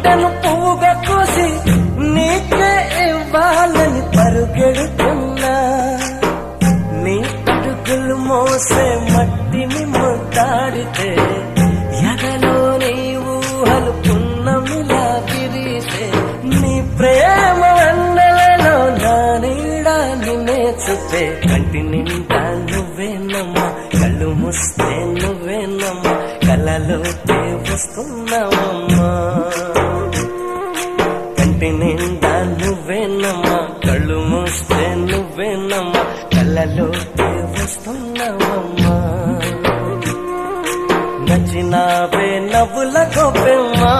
గుండెను పువ్వుగా కోసి నీకే ఇవ్వాలని పరుగెడుతున్నా నీ అడుగులు మోసే మట్టిని ముద్దాడితే ఎదలో నీ ఊహలు పున్నమిలా విరిసే నీ ప్రేమ వెన్నెలలో నా నీడా నిన్నే చూపే కంటి నిండా నువ్వేనమ్మా కళ్ళు మూస్తే నువ్వేనమ్మా కలలోకే వస్తున్నావమ్మా కంటి నిండా నువ్వేనమ్మా కళ్ళు మూస్తే నువ్వేనమ్మా కలలోకే వస్తున్నావమ్మా నచ్చినావే నవ్వుల గోపెమ్మా